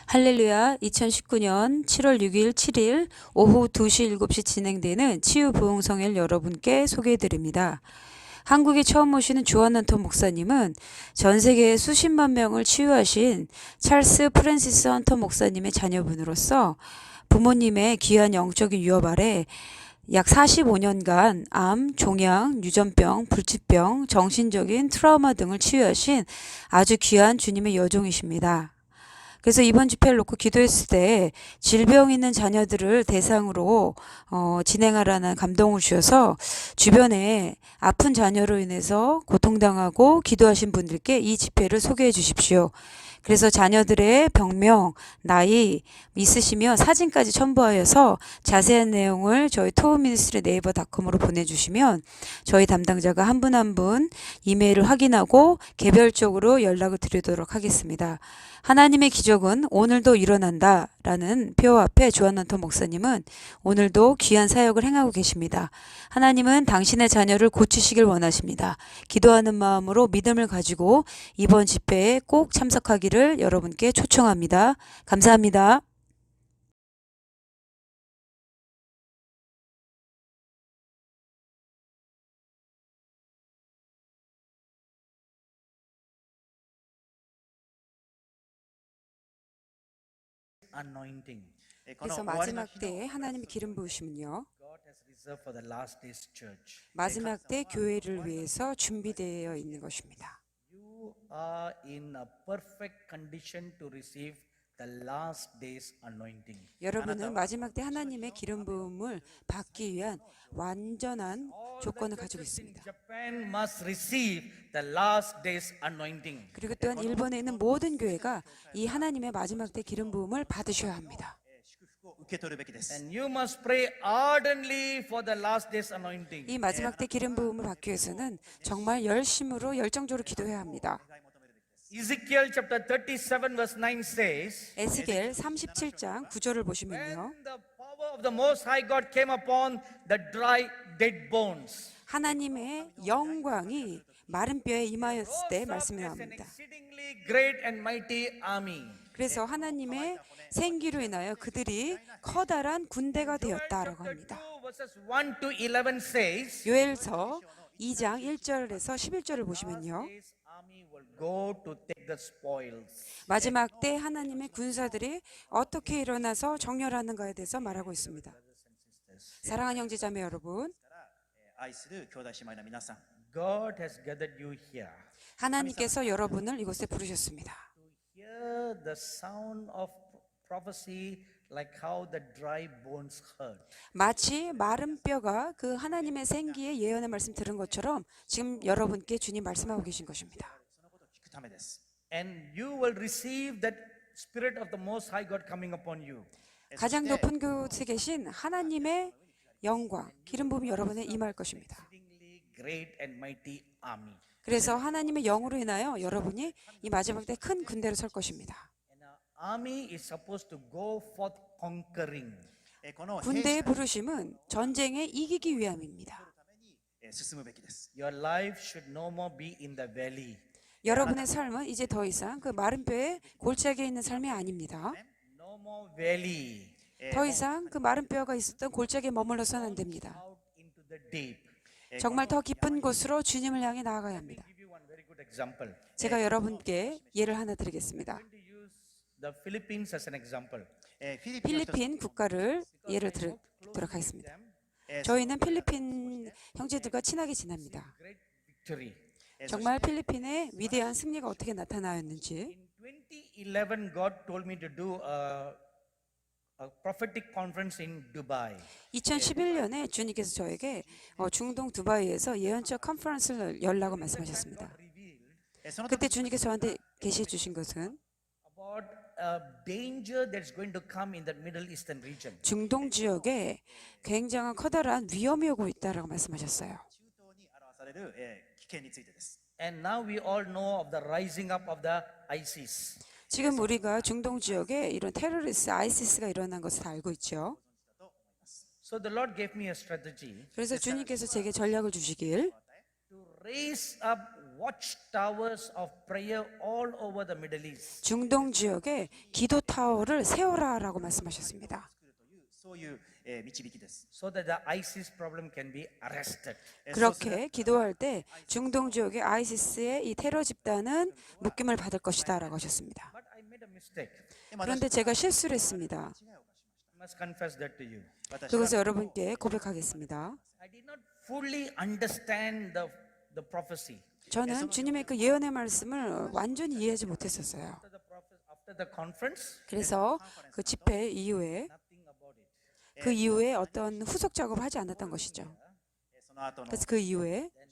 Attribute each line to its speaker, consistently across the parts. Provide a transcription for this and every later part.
Speaker 1: 할렐루야. 2019년 7월 6일 7일 오후 2시 7시 진행되는 치유부흥성회를 여러분께 소개해드립니다. 한국에 처음 오시는 주한헌터 목사님은 전 세계 수십만 명을 치유하신 찰스 프랜시스 헌터 목사님의 자녀분으로서 부모님의 귀한 영적인 유업 아래 약 45년간 암, 종양, 유전병, 불치병, 정신적인 트라우마 등을 치유하신 아주 귀한 주님의 여종이십니다. 그래서 이번 집회를 놓고 기도했을 때 질병 있는 자녀들을 대상으로 진행하라는 감동을 주셔서 주변에 아픈 자녀로 인해서 고통당하고 기도하신 분들께 이 집회를 소개해 주십시오. 그래서 자녀들의 병명, 나이 있으시면 사진까지 첨부하여서 자세한 내용을 저희 토우미니스트리 네이버닷컴으로 보내주시면 저희 담당자가 한 분 한 분 이메일을 확인하고 개별적으로 연락을 드리도록 하겠습니다. 하나님의 기적은 오늘도 일어난다 라는 표 앞에 주한헌터 목사님은 오늘도 귀한 사역을 행하고 계십니다. 하나님은 당신의 자녀를 고치시길 원하십니다. 기도하는 마음으로 믿음을 가지고 이번 집회에 꼭 참석하기를 여러분께 초청합니다. 감사합니다.
Speaker 2: anointing.
Speaker 1: 그래서 마지막 때에 하나님의 기름 부으심은요,
Speaker 2: God has reserved for the last days church.
Speaker 1: 마지막 때 교회를 위해서 준비되어 있는 것입니다.
Speaker 2: You are in a perfect condition to receive the last days anointing.
Speaker 1: 여러분은 마지막 때 하나님의 기름 부음을 받기 위한 완전한 조건을 가지고 있습니다.
Speaker 2: Japan must receive the last days anointing.
Speaker 1: 그리고 또한 일본에 있는 모든 교회가 이 하나님의 마지막 때 기름 부음을 받으셔야 합니다.
Speaker 2: And you must pray ardently for the last days anointing.
Speaker 1: 이 마지막 때 기름 부음을 받기 위해서는 정말 열심으로 열정적으로 기도해야 합니다.
Speaker 2: Ezekiel chapter 37 verse 9 says,
Speaker 1: 에스겔 37장 9절을 보시면요,
Speaker 2: when the power of the Most High God came upon the dry dead bones,
Speaker 1: 하나님의 영광이 마른 뼈에 임하였을 때 말씀이
Speaker 2: an
Speaker 1: 나옵니다.
Speaker 2: exceedingly great and mighty army.
Speaker 1: 그래서 하나님의 생기로 인하여 그들이 커다란 군대가 되었다라고 합니다.
Speaker 2: 2 verses 1 to 11 says,
Speaker 1: 요엘서 2장 1절에서 11절을 보시면요,
Speaker 2: this army will go to take the spoils.
Speaker 1: 마지막 때 하나님의 군사들이 어떻게 일어나서 정렬하는가에 대해서 말하고 있습니다. 사랑하는 형제자매 여러분,
Speaker 3: 愛する兄弟姉妹の皆さん、
Speaker 2: God has gathered you here
Speaker 1: 하나님께서 여러분을 이곳에 부르셨습니다.
Speaker 2: to hear the sound of prophecy like how the dry bones heard.
Speaker 1: 마치 마른 뼈가 그 하나님의 생기의 예언의 말씀 들은 것처럼 지금 여러분께 주님 말씀하고 계신 것입니다.
Speaker 3: そのことを聞くためです。
Speaker 2: And you will receive that spirit of the Most High God coming upon you.
Speaker 1: 가장 높은 곳에 계신 하나님의 영광, 기름 부음이 여러분에 임할 것입니다.
Speaker 2: Exceedingly great and mighty army.
Speaker 1: 그래서 하나님의 영으로 인하여 여러분이 이 마지막 때 큰 군대로 설 것입니다.
Speaker 2: And our army is supposed to go forth conquering.
Speaker 3: この兵
Speaker 1: 군대의
Speaker 3: 士の
Speaker 1: 부르심은 전쟁에 이기기 위함입니다.
Speaker 3: ために進むべきです。
Speaker 2: Your life should no more be in the valley.
Speaker 1: 여러분의 삶은 이제 더 이상 그 마른 뼈에 골짜기에 있는 삶이 아닙니다.
Speaker 2: No more valley.
Speaker 1: 더 이상 그 마른 뼈가 있었던 골짜기에 머물러서는 안 됩니다.
Speaker 2: Out into the deep.
Speaker 1: 정말 더 깊은 곳으로 주님을 향해 나아가야 합니다.
Speaker 2: Give you one very good example.
Speaker 1: 제가 여러분께 예를 하나 드리겠습니다.
Speaker 2: I'm going to use the Philippines as an example.
Speaker 3: フィリピンの人
Speaker 1: 필리핀 국가를 예를 들도록 하겠습니다.
Speaker 3: えー
Speaker 1: 저희는 필리핀 형제들과 친하게 지냅니다.
Speaker 2: Great victory.
Speaker 1: 정말 필리핀의 위대한 승리가 어떻게 나타나였는지
Speaker 2: In 2011, God told me to do a prophetic conference in Dubai.
Speaker 1: 2011년에 주님께서 저에게 중동 두바이에서 예언적 컨퍼런스를 열라고 말씀하셨습니다.
Speaker 3: その
Speaker 1: 그때 주님께서 저한테 계시해 주신 것은
Speaker 2: About a danger that's going to come in the Middle Eastern region.
Speaker 1: 중동 지역에 굉장한 커다란 위험이 오고 있다라고 말씀하셨어요.
Speaker 3: 中東に表される危険についてです。
Speaker 2: And now we all know of the rising up of the ISIS.
Speaker 1: 지금 우리가 중동 지역에 이런 테러리스트 아이시스가 일어난 것을 다 알고 있죠.
Speaker 2: So the Lord gave me a strategy
Speaker 1: 그래서 주님께서 제게 전략을 주시길
Speaker 2: to raise up watchtowers of prayer all over the Middle East.
Speaker 1: 중동 지역에 기도 타워를 세워라라고 말씀하셨습니다.
Speaker 3: そういう導きです。
Speaker 2: So that the ISIS problem can be arrested.
Speaker 1: 그렇게 기도할 때 중동 지역의 아이시스의 이 테러 집단은 묶임을 받을 것이다라고 하셨습니다.
Speaker 2: But I made a mistake.
Speaker 1: 그런데 제가 실수를 했습니다.
Speaker 2: I must confess that to you.
Speaker 1: 그것을 여러분께 고백하겠습니다.
Speaker 2: I did not fully understand the prophecy.
Speaker 1: 저는 주님의 그 예언의 말씀을 완전히 이해하지 못했었어요.
Speaker 2: After the conference,
Speaker 1: 그래서 그 집회 이후에
Speaker 2: nothing about it.
Speaker 1: 그 이후에 어떤 후속 작업을 하지 않았던 것이죠.
Speaker 3: その後の
Speaker 1: 그래서 그 이후에
Speaker 2: Then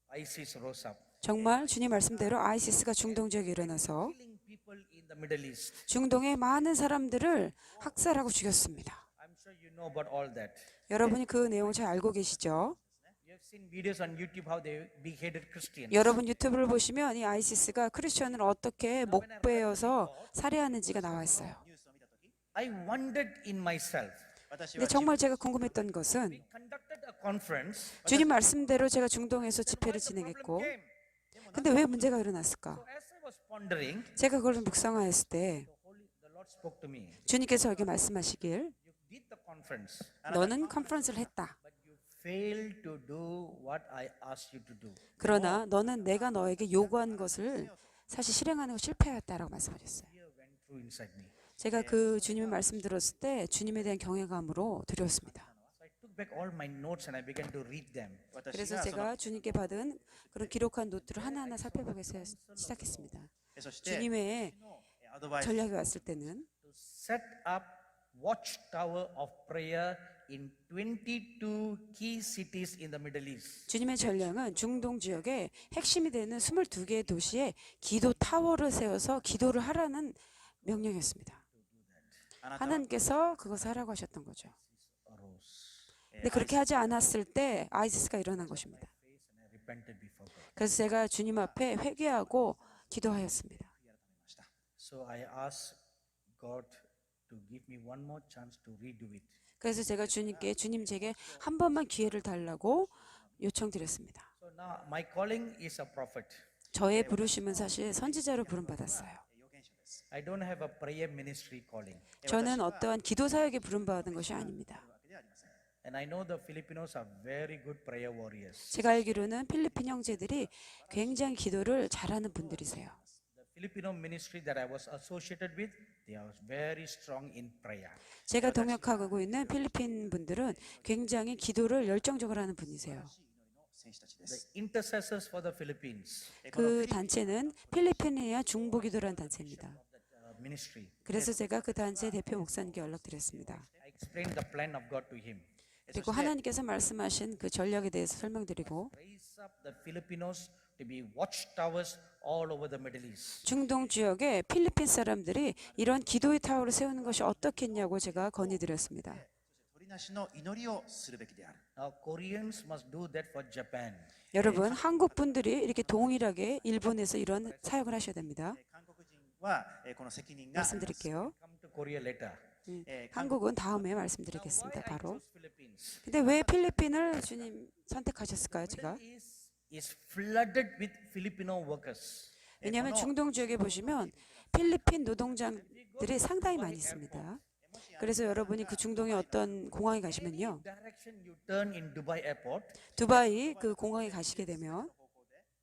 Speaker 2: ISIS rose up,
Speaker 1: 정말 주님 말씀대로 아이시스가 중동 지역에 일어나서
Speaker 2: killing people in the Middle East.
Speaker 1: 중동의 많은 사람들을 학살하고 죽였습니다.
Speaker 2: I'm sure you know about all that.
Speaker 1: 여러분이 그 내용을 잘 알고 계시죠?
Speaker 2: You have seen videos on YouTube how they beheaded Christians.
Speaker 1: 여러분 유튜브를 보시면 이 아이시스가 크리스천을 어떻게 목베어서 살해하는지가 나와 있어요.
Speaker 3: ニュースを見たとき、
Speaker 2: I wondered in myself.
Speaker 3: 私
Speaker 1: 근데
Speaker 3: は
Speaker 1: 정말 제가 궁금했던 것은
Speaker 2: We conducted a conference.
Speaker 1: 주님 말씀대로 제가 중동에서 집회를
Speaker 2: The problem
Speaker 1: 진행했고
Speaker 2: came.
Speaker 1: 근데 왜 문제가 일어났을까?
Speaker 2: So as I was pondering,
Speaker 1: 제가 그걸 묵상하였을 때
Speaker 2: the Lord spoke to me.
Speaker 1: 주님께서 여기 말씀하시길
Speaker 2: You did the conference,
Speaker 1: 너는 컨퍼런스를 했다.
Speaker 2: but you failed to do what I asked you to do.
Speaker 1: 그러나 너는 내가 너에게 요구한 것을 사실 실행하는 거 실패하였다라고 말씀하셨어요.
Speaker 2: Fear went through inside me.
Speaker 1: 제가 그 주님의 말씀 들었을 때 주님에 대한 경외감으로 두려웠습니다.
Speaker 2: So I took back all my notes and I began to read them.
Speaker 3: 私
Speaker 1: 그래서
Speaker 3: がその
Speaker 1: 제가 주님께 받은 그런 기록한 노트를 하나하나 살펴보기 시작했습니다.
Speaker 3: そして
Speaker 1: 주님의
Speaker 3: アドバイス
Speaker 1: 전략이 왔을 때는
Speaker 2: To set up watchtower of prayer in 22 key cities in the Middle East.
Speaker 1: 주님의 전략은 중동 지역의 핵심이 되는 22개의 도시에 기도 타워를 세워서 기도를 하라는 명령이었습니다.
Speaker 3: あなたは
Speaker 1: 하나님께서 그것을 하라고 하셨던 거죠.
Speaker 2: Arose.
Speaker 1: 근데 그렇게 하지 않았을 때 아이시스가 일어난 것입니다.
Speaker 2: Face and I repented before God.
Speaker 1: 그래서 제가 주님 앞에 회개하고 기도하였습니다.
Speaker 3: ました。
Speaker 2: So I asked God to give me one more chance to redo it.
Speaker 1: 그래서 제가 주님께 주님 제게 한 번만 기회를 달라고 요청드렸습니다.
Speaker 2: So now my calling is a prophet.
Speaker 1: 저의 부르심은 사실 선지자로 부름받았어요.
Speaker 3: 預言者です。
Speaker 2: I don't have a prayer ministry calling.
Speaker 1: 저는 어떠한 기도 사역에 부름받은 것이 아닙니다.
Speaker 3: わけではありません。
Speaker 2: And I know the Filipinos are very good prayer warriors.
Speaker 1: 제가 알기로는 필리핀 형제들이 굉장히 기도를 잘하는 분들이세요.
Speaker 2: The Filipino ministry that I was associated with, they are very strong in prayer.
Speaker 1: 제가 동역하고 있는 필리핀 분들은 굉장히 기도를 열정적으로 하는 분이세요.
Speaker 3: 選手たちで
Speaker 2: The
Speaker 3: す。
Speaker 2: intercessors for the Philippines
Speaker 3: この
Speaker 1: 그 단체는 필리핀이야 중보기도라는 단체입니다.
Speaker 2: ministry.
Speaker 1: 그래서 제가 그 단체 대표 목사님께 연락드렸습니다.
Speaker 2: I explained the plan of God to him.
Speaker 1: 그리고 하나님께서 말씀하신 그 전략에 대해서 설명드리고
Speaker 2: Raise up the Filipinos to be watchtowers all over the Middle East.
Speaker 1: 중동 지역에 필리핀 사람들이 이런 기도의 타워를 세우는 것이 어떻겠냐고 제가 건의드렸습니다.
Speaker 3: 鳥なしの祈りをするべきである。
Speaker 2: Now Koreans must do that for Japan.
Speaker 1: 여러분, 한국 분들이 이렇게 동일하게 일본에서 이런 사역을 하셔야 됩니다.
Speaker 3: 韓国人はこの責任があります。
Speaker 1: 말씀드릴게요.
Speaker 2: Come to Korea later.
Speaker 1: 한국은 다음에
Speaker 2: Why
Speaker 1: 말씀드리겠습니다.
Speaker 2: I
Speaker 1: 바로.
Speaker 2: chose Philippines?
Speaker 1: 근데 왜 필리핀을 주님 선택하셨을까요, 제가?
Speaker 2: Is flooded with Filipino workers.
Speaker 1: 왜냐하면 중동 지역에 보시면 필리핀 노동자들이 상당히 많이 있습니다. 그래서 여러분이 그 중동의 어떤 공항에 가시면요,
Speaker 2: Direction you turn in Dubai airport,
Speaker 1: 두바이 그 공항에 가시게 되면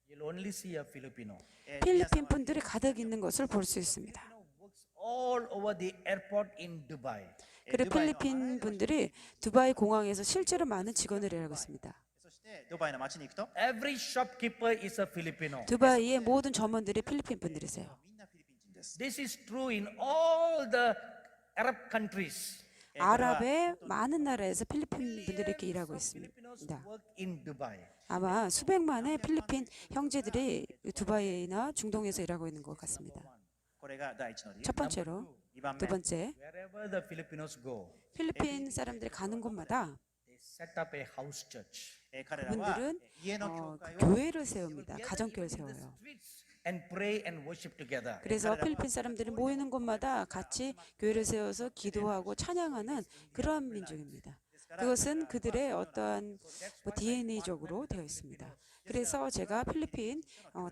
Speaker 2: you'll only see a Filipino.
Speaker 1: 필리핀 분들이 가득 있는 것을 볼 수 있습니다.
Speaker 2: Works all over the airport in Dubai.
Speaker 1: 그리고 필리핀 분들이 두바이 공항에서 실제로 많은 직원을 일하고 있습니다.
Speaker 3: そしてドバイの街に行くと
Speaker 2: Every shopkeeper is a Filipino.
Speaker 1: 두바이의 모든 점원들이 필리핀 분들이세요.
Speaker 3: みんなフィリピン人です。
Speaker 2: This is true in all the Arab countries.
Speaker 1: 아랍의 많은 나라에서 필리핀 분들이 이렇게 일하고 있습니다.
Speaker 2: Filipinos work in Dubai.
Speaker 1: 아마 수백만의 필리핀 형제들이 두바이나 중동에서 일하고 있는 것 같습니다.
Speaker 3: これが第一の理由。
Speaker 1: 첫 번째로,
Speaker 3: 2番
Speaker 1: 두
Speaker 3: 目、
Speaker 1: 번째,
Speaker 2: Wherever the Filipinos go,
Speaker 1: 필리핀 사람들이 가는 곳마다
Speaker 2: they set up a house church.
Speaker 3: 彼らは
Speaker 1: 그분들은
Speaker 3: 家の教会を
Speaker 1: 교회를 세웁니다. 가정교회를
Speaker 2: Gather in the
Speaker 1: 세워요.
Speaker 2: streets and pray and worship together.
Speaker 1: 그래서 필리핀 사람들이 모이는 곳마다 같이 교회를 세워서 기도하고 찬양하는 그러한 민족입니다. 그것은 그들의 어떠한 DNA적으로 되어 있습니다. 그래서 제가 필리핀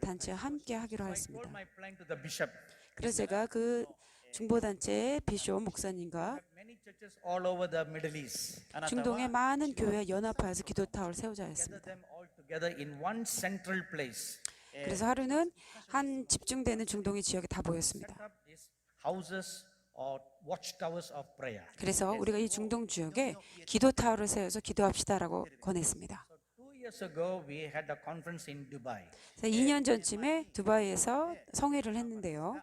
Speaker 1: 단체와 함께 하기로
Speaker 2: I
Speaker 1: 하였습니다.
Speaker 2: told my plan to the bishop.
Speaker 1: 그래서 제가 그 중보단체 비숍 목사님과
Speaker 2: Many churches all over the Middle East.
Speaker 3: あなた
Speaker 1: 중동의
Speaker 3: は
Speaker 1: 많은 교회 연합하여서 기도타워를 세우자
Speaker 2: Gather
Speaker 1: 했습니다.
Speaker 2: them all together in one central place.
Speaker 1: 그래서 하루는 한 집중되는 중동의 지역에 다 모였습니다.
Speaker 2: Set up these houses or watchtowers of prayer.
Speaker 1: 그래서 우리가 이 중동 지역에 기도타워를 세워서 기도합시다라고 권했습니다.
Speaker 2: So 2 years ago, we had a conference in Dubai.
Speaker 1: 그래서 2년 전쯤에 두바이에서 성회를 했는데요.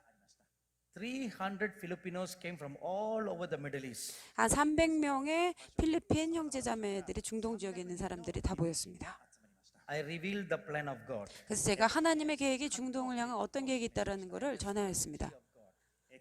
Speaker 2: 300 Filipinos came from all over the Middle East.
Speaker 1: 한 300명의 필리핀 형제자매들이 중동 지역에 있는 사람들이 다 모였습니다.
Speaker 2: I revealed the plan of God.
Speaker 1: 그래서 제가 하나님의 계획이 중동을 향한 어떤 계획이 있다라는 것을 전하였습니다.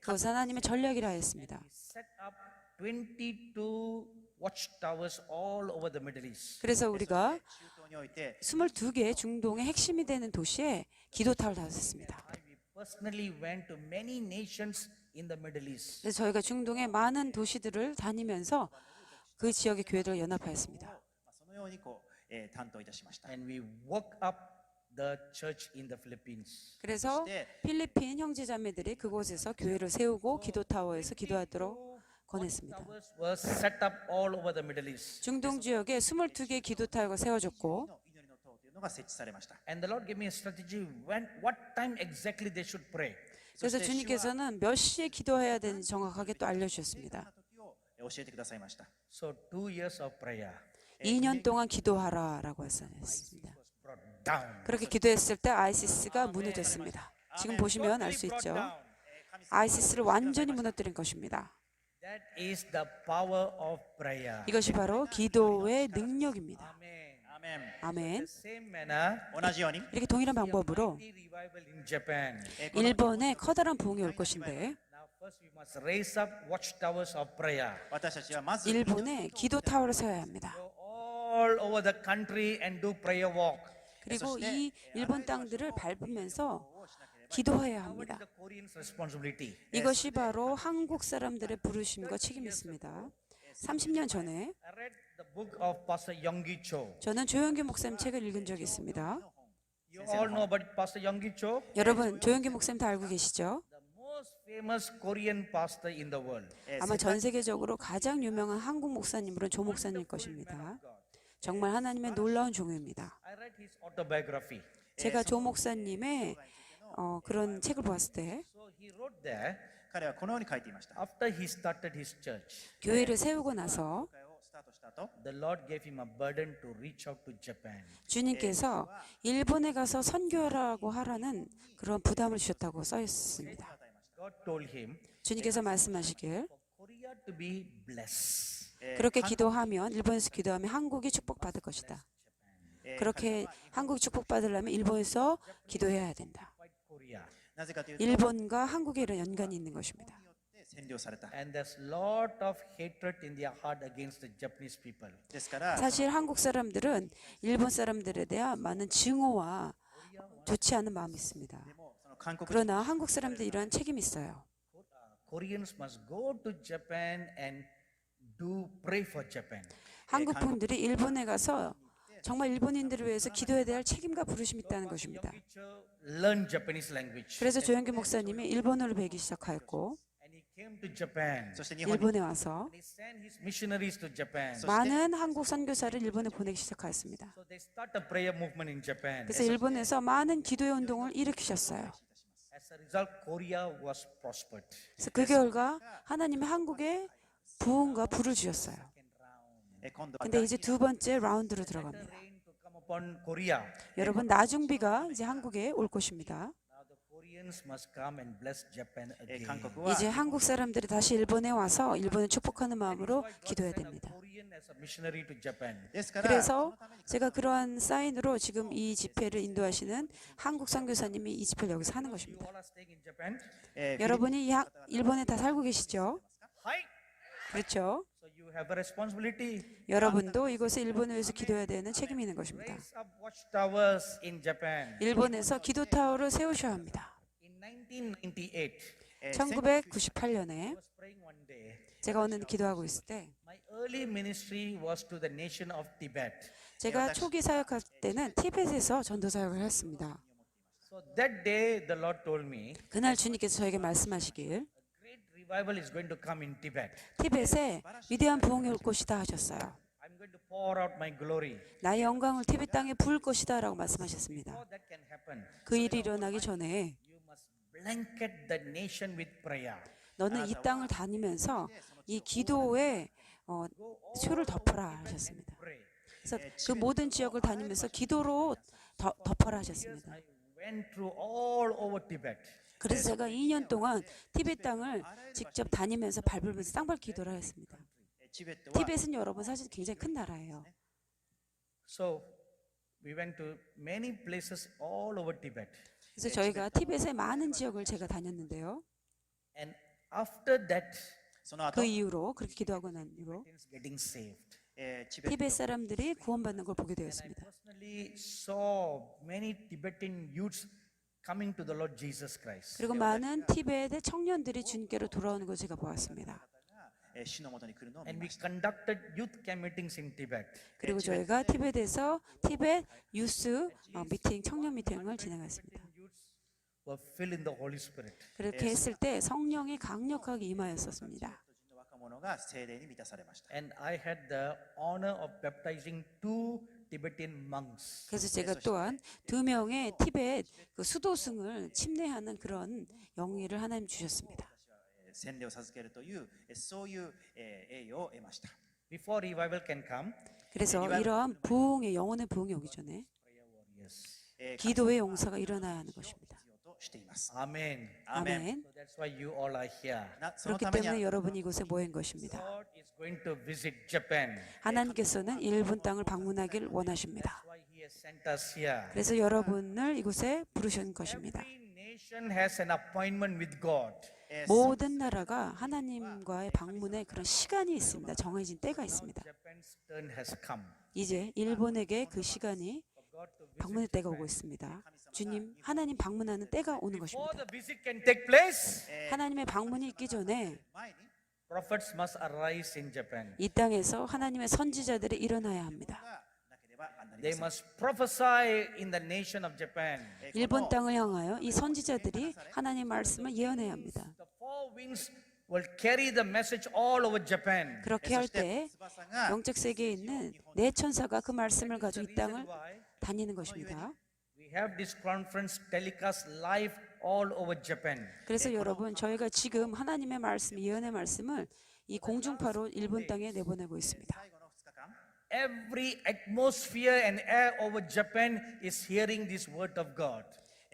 Speaker 1: 그것은 하나님의 전략이라 했습니다.
Speaker 2: We set up 22 watchtowers all over the Middle East.
Speaker 1: 그래서 우리가
Speaker 3: 中東において
Speaker 1: 22개 중동의 핵심이 되는 도시에 기도타워를 다녔습니다.
Speaker 2: We personally went to many nations in the Middle East.
Speaker 1: 그래서 저희가 중동의 많은 도시들을 다니면서 그 지역의 교회들을 연합하였습니다.
Speaker 3: そのように担当いたしました。
Speaker 2: And we woke up the church in the Philippines.
Speaker 1: 그래서 필리핀 형제자매들이 그곳에서 교회를 세우고 기도타워에서 기도하도록 권했습니다.
Speaker 2: Towers were set up all over the Middle East.
Speaker 1: 중동 지역에 22개의 기도타워가 세워졌고
Speaker 3: 祈りの塔というのが設置されました。
Speaker 2: And the Lord gave me a strategy what time exactly they should pray.
Speaker 1: 그래서 주님께서는 몇 시에 기도해야 되는지 정확하게 또 알려주셨습니다.
Speaker 3: 時を教えてくださいました。
Speaker 2: So 2 years of prayer
Speaker 1: 2년 동안 기도하라라고 했습니다.
Speaker 2: was brought down.
Speaker 1: 그렇게 기도했을 때 아이시스가 무너졌습니다. 지금 보시면 알 수 있죠. 아이시스를 완전히 무너뜨린 것입니다.
Speaker 2: That is the power of prayer.
Speaker 1: 이것이 바로 기도의 능력입니다.
Speaker 2: Amen.
Speaker 3: アーメン。
Speaker 1: 아멘.
Speaker 2: The same manner,
Speaker 3: 同じように
Speaker 1: 이렇게 동일한 방법으로
Speaker 2: mighty revival in Japan.
Speaker 1: 일본에 커다란 부흥이 올 것인데
Speaker 2: Now first we must raise up watchtowers of prayer.
Speaker 3: 私たちはまず
Speaker 1: 일본에 기도타워를 세워야 합니다.
Speaker 2: Go all over the country and do prayer walk.
Speaker 1: 그리고 이 일본 땅들을 밟으면서 기도해야
Speaker 2: What is
Speaker 1: 합니다.
Speaker 2: the Koreans' responsibility?
Speaker 1: 이것이 바로 한국 사람들의 부르심과 책임이었습니다. 30년 전에
Speaker 2: I read the book of Pastor Yonggi Cho.
Speaker 1: 저는 조영규 목사님 책을 읽은 적이 있습니다.
Speaker 2: You all know about Pastor Yonggi Cho?
Speaker 1: 여러분 조영규 목사님 다 알고 계시죠?
Speaker 2: The most famous Korean pastor in the world.
Speaker 1: 아마 전 세계적으로 가장 유명한 한국 목사님으로는 조 목사님일 것입니다. 정말 하나님의 놀라운 종입니다.
Speaker 2: I read his autobiography.
Speaker 1: 제가 조 목사님의 그런 책을 보았을 때
Speaker 2: So he wrote there,
Speaker 3: 彼はこのように書いていました。
Speaker 2: after he started his church,
Speaker 1: 교회를 세우고 나서
Speaker 3: 教会をスタートした後、
Speaker 2: the Lord gave him a burden to reach out to Japan.
Speaker 1: 주님께서 일본에 가서 선교하라고 하라는 그런 부담을 주셨다고 써 있습니다.
Speaker 2: God told him
Speaker 1: 주님께서 말씀하시길
Speaker 2: for Korea to be blessed.
Speaker 1: 그렇게 기도하면 일본에서 기도하면 한국이 축복받을 것이다. 그렇게 한국이 축복받으려면 일본에서 기도해야 된다.
Speaker 2: Fight Korea.
Speaker 3: なぜかというと、
Speaker 1: 일본과 한국의 이런 연관이 있는 것입니다.
Speaker 3: によって占領された。
Speaker 2: And there's lot of hatred in their heart against the Japanese people.
Speaker 3: ですから、
Speaker 1: 사실 한국 사람들은 일본 사람들에 대한 많은 증오와 좋지 않은 마음이 있습니다.
Speaker 3: でもその韓国
Speaker 1: 그러나 한국 사람들 이러한 책임이 있어요.
Speaker 2: Koreans must go to Japan and pray for Japan.
Speaker 1: 한국 분들이 일본에 가서 정말 일본인들을 위해서 기도해야 될 책임과 부르심이 있다는 것입니다.
Speaker 2: Yonggi Cho learned Japanese language.
Speaker 1: 그래서 조영규 목사님이 일본어를 배우기 시작하였고
Speaker 2: And he came to Japan.
Speaker 3: そして日本に
Speaker 1: 일본에 와서
Speaker 2: He sent his missionaries to Japan.
Speaker 1: 많은 한국 선교사를 일본에 보내기 시작하였습니다.
Speaker 2: So they start a prayer movement in Japan.
Speaker 1: 그래서 일본에서 많은 기도의 운동을 일으키셨어요.
Speaker 2: As a result, Korea was prospered.
Speaker 1: 그래서 그 결과 하나님이 한국에 부흥과 부를 주셨어요.
Speaker 3: 今度は
Speaker 1: 근데 이제 두 번째 라운드로 들어갑니다.
Speaker 2: Rain to come upon Korea.
Speaker 1: 여러분 나중비가 이제 한국에 올 것입니다.
Speaker 2: Now the Koreans must come and bless Japan again.
Speaker 3: 韓国は
Speaker 1: 이제 한국 사람들이 다시 일본에 와서 일본을 축복하는 마음으로 기도해야
Speaker 2: Send a
Speaker 1: 됩니다.
Speaker 2: Korean as a missionary to Japan.
Speaker 3: ですから、
Speaker 1: 그래서 제가 그러한 사인으로 지금 이 집회를 인도하시는 한국 선교사님이 이 집회를 여기서 하는
Speaker 2: You
Speaker 1: 것입니다.
Speaker 2: all are staying in Japan?
Speaker 1: 여러분이 일본에 다 살고 계시죠?
Speaker 2: Hi.
Speaker 1: 그렇죠?
Speaker 2: So you have a responsibility.
Speaker 1: 여러분도 이곳에 일본을 위해서 기도해야 되는 책임이 있는 것입니다.
Speaker 2: Raise up watchtowers in Japan.
Speaker 1: 일본에서 기도타워를 세우셔야 합니다.
Speaker 2: In 1998,
Speaker 1: 1998년에
Speaker 2: I was praying one day.
Speaker 1: 제가 어느 날 기도하고 있을 때
Speaker 2: My early ministry was to the nation of Tibet.
Speaker 1: 제가 초기 사역할 때는 티벳에서 전도 사역을 했습니다.
Speaker 2: So that day the Lord told me,
Speaker 1: 그날 주님께서 저에게 말씀하시길
Speaker 2: great revival is going to come in Tibet.
Speaker 1: 티벳에 위대한 부흥이 올 것이다 하셨어요.
Speaker 2: I'm going to pour out my glory.
Speaker 1: 나의 영광을 티벳 땅에 부을 것이다 라고 말씀하셨습니다.
Speaker 2: Before that can happen,
Speaker 1: 그 일이 일어나기 전에
Speaker 2: you must blanket the nation with prayer.
Speaker 1: 너는 이 땅을 다니면서 이 기도에 수를 덮어라 하셨습니다.
Speaker 2: Pray.
Speaker 1: 그래서 그 모든 지역을 다니면서 기도로 덮어라 하셨습니다.
Speaker 2: I went through all over Tibet.
Speaker 1: 그래서 제가 2년 동안 티벳 땅을 직접 다니면서 밟으면서 땅발 기도를 했습니다.
Speaker 3: チベットは
Speaker 1: 티벳은 여러분 사실 굉장히 큰 나라예요.
Speaker 2: So we went to many places all over Tibet.
Speaker 1: 그래서 저희가 티벳의 많은 지역을 제가 다녔는데요.
Speaker 2: And after that,
Speaker 3: その後
Speaker 1: 그 이후로 그렇게 기도하고 난 이후로
Speaker 2: Tibetans getting saved.
Speaker 3: チベッ
Speaker 1: 티벳
Speaker 3: ト
Speaker 1: 사람들이 구원받는 걸 보게
Speaker 2: I
Speaker 1: 되었습니다.
Speaker 2: personally saw many Tibetan youths coming to the Lord Jesus Christ.
Speaker 1: 그리고 많은 티벳의 청년들이 주님께로 돌아오는 걸 제가 보았습니다.
Speaker 3: が主のもとに来るのを見
Speaker 2: And
Speaker 3: ま
Speaker 2: we
Speaker 3: した。
Speaker 2: conducted youth camp meetings in Tibet.
Speaker 1: 그리고 저희가 티벳에서 티벳 유스 미팅, 청년 미팅을 진행했습니다.
Speaker 2: Tibetan youths were filled in the Holy Spirit.
Speaker 1: 그렇게 했을 때 성령이 강력하게 임하였었습니다.
Speaker 3: の若者が聖霊に満たされました。
Speaker 2: And I had the honor of baptizing 2 Tibetan monks.
Speaker 1: 그래서 제가 또한 2명의 티벳 그 수도승을 침례하는 그런 영예를 하나님 주셨습니다.
Speaker 3: 洗礼を授けるというそういう栄誉を得ました。
Speaker 2: Before revival can come,
Speaker 1: 그래서 이러한 부흥의 영혼의 부흥이 오기 전에
Speaker 2: prayer warriors.
Speaker 1: 기도의 용사가 일어나야 하는 것입니다.
Speaker 3: 必要としています。
Speaker 2: Amen.
Speaker 3: アーメン。
Speaker 1: 아멘.
Speaker 2: So that's why you all are here.
Speaker 3: その
Speaker 1: 그렇기
Speaker 3: ために
Speaker 1: 때문에 여러분 이곳에 모인 것입니다.
Speaker 2: God is going to visit Japan.
Speaker 1: 하나님께서는 일본 땅을 방문하길 원하십니다.
Speaker 2: That's why He has sent us here.
Speaker 1: 그래서 여러분을 이곳에 부르신 것입니다.
Speaker 2: Every nation has an appointment with God.
Speaker 1: 모든 나라가 하나님과의 방문에 그런 시간이 있습니다. 정해진 때가 있습니다.
Speaker 2: Japan's turn has come.
Speaker 1: 이제 일본에게 그 시간이
Speaker 2: For God to visit
Speaker 1: 방문의 때가 오고
Speaker 2: Japan.
Speaker 1: 있습니다. 주님, 하나님 방문하는 때가 오는
Speaker 2: Before
Speaker 1: 것입니다.
Speaker 2: the visit can take place,
Speaker 1: 하나님의 방문이 있기 전에
Speaker 3: 前に
Speaker 2: prophets must arise in Japan.
Speaker 1: 이 땅에서 하나님의 선지자들이 일어나야 합니다.
Speaker 3: がなければなりま
Speaker 2: They
Speaker 3: せん。
Speaker 2: must prophesy in the nation of Japan.
Speaker 1: 일본 땅을 향하여 이 선지자들이 하나님의 말씀을 예언해야 합니다.
Speaker 2: The four winds will carry the message all over Japan.
Speaker 1: 그렇게 할 때
Speaker 3: 翼が
Speaker 1: 영적 세계에 있는 네 천사가 그 말씀을 가지고 이 땅을
Speaker 2: Why?
Speaker 1: 다니는 것입니다.
Speaker 2: We have this conference telecast live all over Japan.
Speaker 1: 그래서 여러분 저희가 지금 하나님의 말씀, 예언의 말씀을 이 공중파로 일본 땅에 내보내고 있습니다.
Speaker 3: 最後の2日間
Speaker 2: Every atmosphere and air over Japan is hearing this word of God.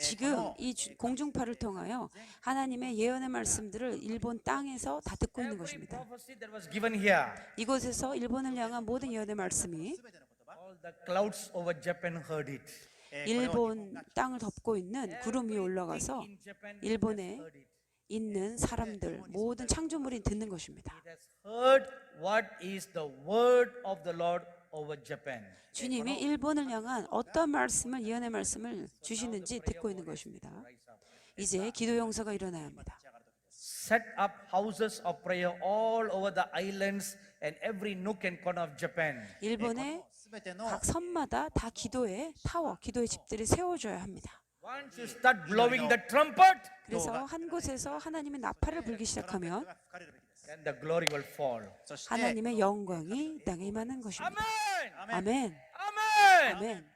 Speaker 1: 지금 이 공중파를 통하여 하나님의 예언의 말씀들을 일본 땅에서 다 듣고 있는
Speaker 2: Every
Speaker 1: 것입니다.
Speaker 2: prophecy that was given here,
Speaker 1: 이곳에서 일본을 향한 모든 예언의 말씀이
Speaker 3: 全ての言葉
Speaker 2: all the clouds over Japan heard it.
Speaker 3: これを
Speaker 1: 일본 땅을 덮고 있는 구름 위에 올라가서
Speaker 2: In Japan,
Speaker 1: 일본에
Speaker 2: heard it.
Speaker 1: 있는 사람들, 모든 창조물이 듣는 것입니다.
Speaker 2: It has heard what is the word of the Lord over Japan.
Speaker 1: 주님이 일본을 향한 어떤 말씀을, 예언의 말씀을 주시는지 듣고 있는 것입니다. 이제 기도 용사가 일어나야 합니다.
Speaker 2: Set up houses of prayer all over the islands and every nook and corner of Japan.
Speaker 1: 일본의
Speaker 3: 全ての
Speaker 1: 각 섬마다 다 기도의 타워, 기도의 집들이 세워져야 합니다.
Speaker 2: Once you start blowing the trumpet,
Speaker 1: 그래서 한 곳에서 하나님의 나팔을 불기 시작하면
Speaker 3: が吹かれるべきです。
Speaker 2: then the glory will fall.
Speaker 3: そして
Speaker 1: 하나님의 영광이 이 땅에 임하는 것입니다.
Speaker 2: Amen.
Speaker 1: 아멘,
Speaker 2: Amen.
Speaker 1: 아멘.